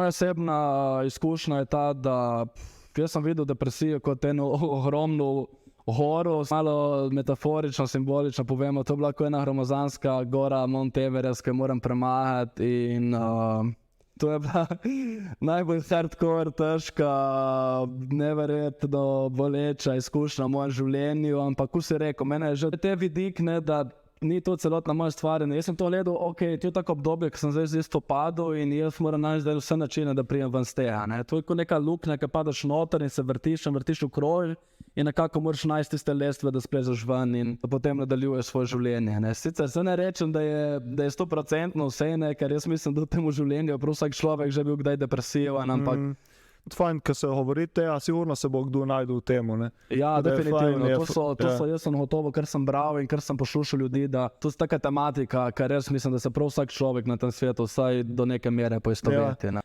Moja osebna izkušnja je ta, da jaz sem videl depresijo kot eno ogromno goro, malo metaforično, simbolično povemo, to je bila kot ena gromozanska gora Mount Everest, ki jo moram premagati in to je bila najbolj hardcore, težka, neverjetno boleča izkušnja v mojem življenju, ampak ko si rekel, mene je že te vidik, ne, da ni to celotna moja stvar. Jaz sem to gledal, to je tako obdobje, ko sem zdaj padel in jaz moram najti zdaj vse načine, da prijem ven z tega. To je kot neka luknja, ki padaš noter in se vrtiš v krog in nekako moraš najti tiste lestve, da splezaš ven in da potem nadaljuješ svoje življenje. Sicer se ne rečem, da je 100% vse, ker jaz mislim, da v tem življenju prav vsak človek že bil kdaj depresiven, ampak fajn, ko se govorite, sigurno se bo kdo najdel v tem. Ja, definitivno. Jaz sem gotovo, kar sem bral in kar sem poslušal ljudi, da to je taka tematika, kar jaz mislim, da se prav vsak človek na tem svetu vsaj do neke mere poistoveti.